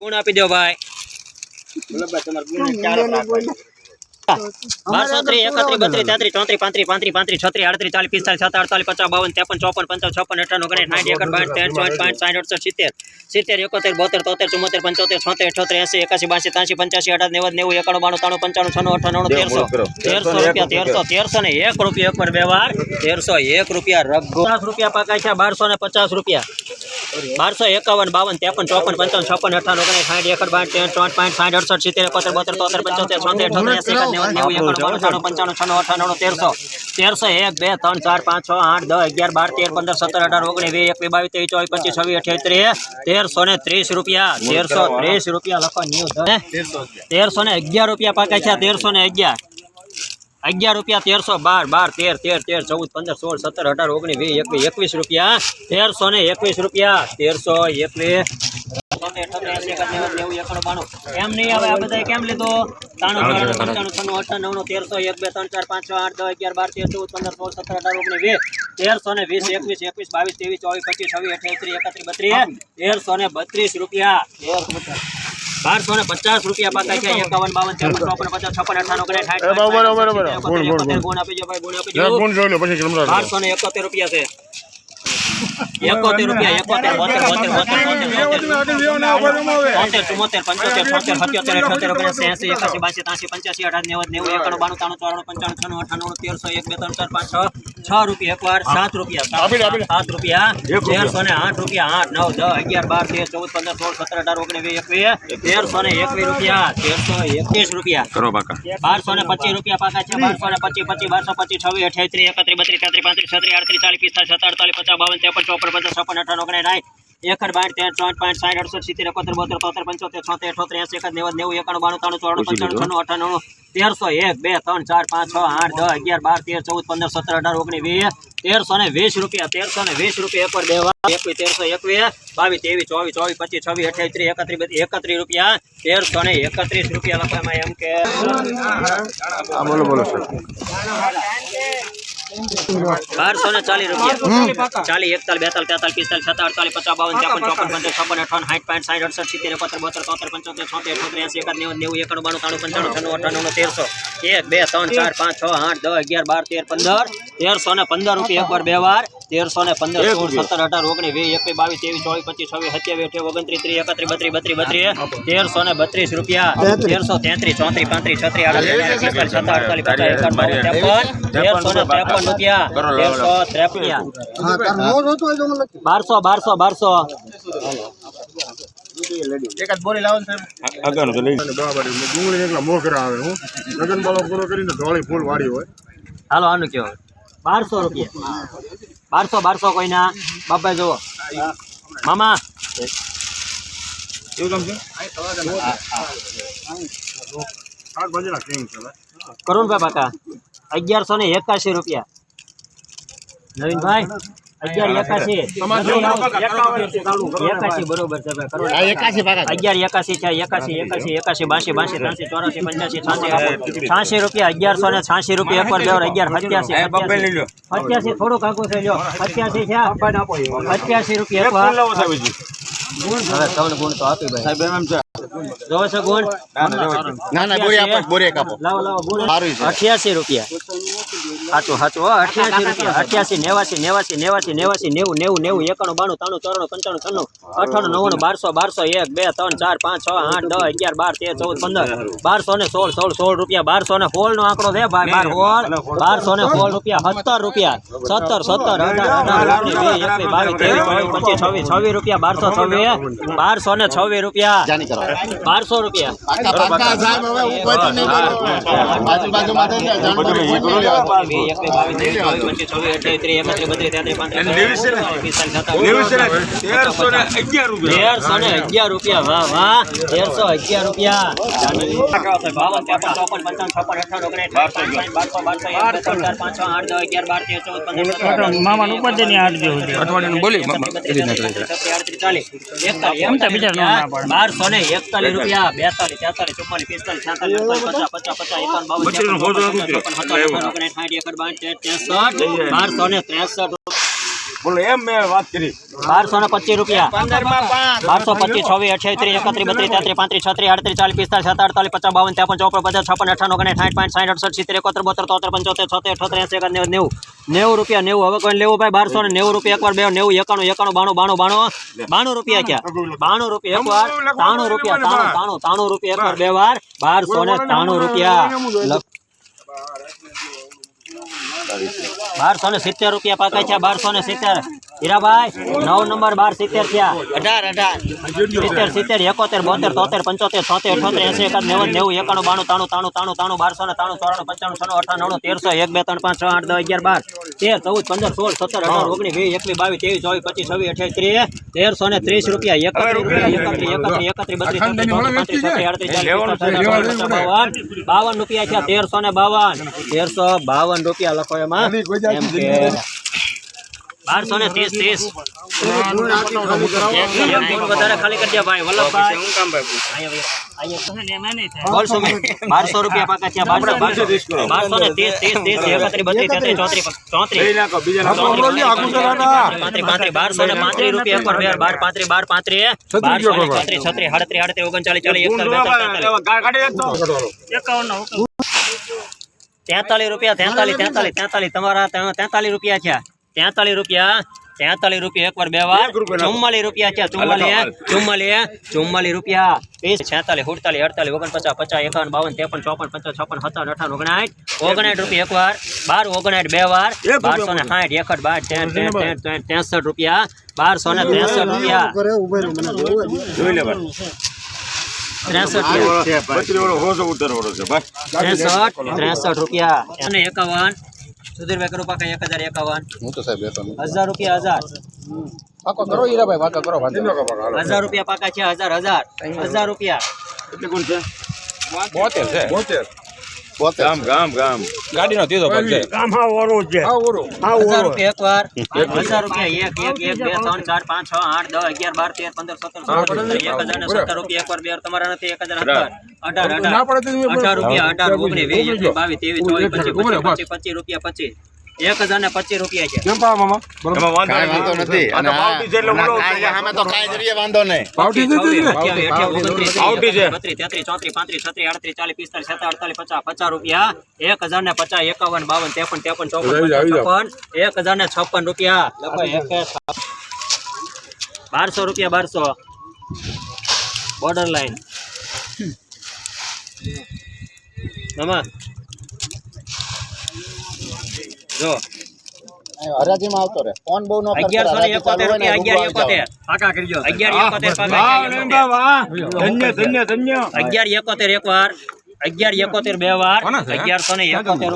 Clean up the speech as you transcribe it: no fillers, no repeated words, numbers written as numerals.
गुण आपी दो भाई 12 3 31 32 33 34 35 35 36 38 40 45 47 48 55 56 57 58 59 60 61 62 63 64 65 76 77 74 75 76 87 88 90 91 92 93 94 95 96 97 98 99 100 1 रुपया पर व्यवहार 1301 रुपया रगो 50 रुपया पाका है 1250 रुपया 1251 52 53 54 55 56 58 59 60 61 62 63 65 68 70 71 72 73 74 75 76 रुपया 1330 रुपया लखो न्यू 1311 रुपया पाका छे 1311 11 रुपया 1312 12 13 13 14 15 16 17 18 19 20 21 रुपया 1321 रुपया 1321 एम नहीं आवे आ बधाय केम लीधो 93 95 96 98 99 100 1 2 3 4 5 6 8 10 11 12 13 14 15 16 17 18 19 20 1320 21 22 23 24 25 26 28 31 32 1332 रुपया 1250 रुपया पाका है 51 52 53 54 55 56 58 गुण आपी जो भाई गुण आपी जो गुण જોઈ લો પછી 1271 रुपया से 71 रुपया 71 रुपया 7 रुपया 7 रुपया 1308 रुपया 8 9 10 11 12 13 14 15 16 17 18 19 20 21 1321 रुपया 1321 रुपया करो पाका 1225 रुपया पाका है 1225 25 1225 26 28 31 32 33 35 36 38 40 45 47 52 54 55 56 58 59 1 62 13 64 65 68 69 71 72 73 74 75 76 77 78 79 80 81 82 83 84 85 86 87 88 89 90 91 92 93 94 95 96 97 98 99 100 1 2 3 4 5 6 8 10 11 12 13 14 15 17 18 19 20 1320 रुपया एक पर देवा 1321 22 23 24 25 26 28 31 रुपया 1331 रुपया लखવામાં એમ કે બોલો બોલો સર 1240 रुपया 40 41 42 43 44 45 47 48 55 56 57 58 60 61 62 63 74 75 76 81 89 1315 रुपया पर व्यवहार 1315 16 17 18 19 20 21 22 23 24 25 26 27 28 29 30 31 32 रुपया 1333 34 35 36 38 रुपया 1200 एकाद बोरी लाવો સાહેબ આગળ તો લઈ બરાબર ડુંગળી એકલા મોકરા આવે હું લગન બાળો પૂરો કરીને ધોળી ફૂલ વાળી હોય હાલો આનું કયો 1200 રૂપિયા 1200 કોઈના બાપા જો મામા એવું કામ છે આગ બજેલા કેમ છે કરુણ ભાઈ કાકા 1181 રૂપિયા નવીન ભાઈ 1181 બરોબર છે ભાઈ 1181 છે 81 82 86 રૂપિયા 1186 રૂપિયા એક વાર દેવર 1187 થોડું કાકો છે લ્યો 87 છે 88 રૂપિયા એક વાર હવે ત્રણ ગુણ તો આપી ભાઈ સાહેબ એમ છે જો છે ગુણ ના ના બોરી આપો બોરી કાપો લાવો ગુણ 88 રૂપિયા સાચું 88 રૂપિયા 88 89 89 89 90 91 92 93 94 95 96 98 99 1200 1 2 3 4 5 6 8 10 11 12 13 14 15 1216 રૂપિયા 1216 નો આંકડો છે ભાઈ 1216 રૂપિયા 17 રૂપિયા 17 17 18 22 રૂપિયા 1226 રૂપિયા 1200 રૂપિયા 1311 રૂપિયા વાહ વાહ 1311 રૂપિયા મામા ઉપર ની હાથ જેવું અઠવાડિયું બોલી 1241 રૂપિયા 42 43 44 45 46 47 55 55 51 52 1263 બોલો એમ મેં વાત કરી 1225 રૂપિયા 1225 26 28 31 32 33 35 36 38 40 45 47 48 50 52 53 54 55 56 58 59 60 61 68 70 72 73 74 75 76 77 80 90 રૂપિયા 90 હવે કોઈ લેવું ભાઈ 1290 રૂપિયા એકવાર બે 90 91 91 92 રૂપિયા ક્યાં 92 રૂપિયા એકવાર 93 રૂપિયા 93 રૂપિયા એકવાર બે વાર 1293 રૂપિયા 1270 રૂપિયા પાકા છે 1270 હીરાભાઈ 9 નંબર 1270 થયા 18 70 71 72 73 75 76 77 80 91 91 92 93 1293 12 રૂપિયા 52 રૂપિયા છે 1352 રૂપિયા લખો એમાં એમ કે 1230 વધારે ખાલી કરી દે ભાઈ વલ્લભભાઈ બોલશો 1200 રૂપિયા પાકા છે 1230 રૂપિયા પર 43 રૂપિયા તમારા 43 રૂપિયા છે 43 રૂપિયા એકવાર બે વાર 44 રૂપિયા છે 44 રૂપિયા 46 47 48 49 50 51 52 53 54 55 56 57 58 રૂપિયા એકવાર 12 બે વાર 1260 63 રૂપિયા 1263 રૂપિયા 63 રૂપિયા અને 51 સુધીરભાઈ કરો પાકા 1051 હું તો સાહેબ 1000 રૂપિયા 1000 રૂપિયા પાકા છે 1000 રૂપિયા કેટલી ગુણ છે 72 ગામ ગાડીનો તીધો ભાગ છે ગામ હા ઓરો છે 1000 રૂપિયા એકવાર 1000 રૂપિયા 1 1 2 3 4 5 6 8 10 11 12 13 15 17 1070 રૂપિયા એકવાર બે તમારા નથી 1018 રૂપિયા 18 19 20 22 23 24 25 રૂપિયા 25 1025 રૂપિયા છે કેમ પાવ મામા એમાં વાંધો નથી અને પાવટી જેટલો બોલો સામે તો કાઈ જરીએ વાંધો નહીં પાવટી દીધી પાવટી છે 33 34 35 36 38 40 45 47 50 રૂપિયા 1050 51 52 53 54 1056 રૂપિયા લખો 1200 રૂપિયા 1200 બોર્ડર લાઈન મામા જો હરાજીમાં આવતો રે ફોન બહુ નો 1171 રૂપિયા 1171 પાકા કરજો 1171 પાકા ધન્ય 1171 એકવાર 1171 બે વાર 1171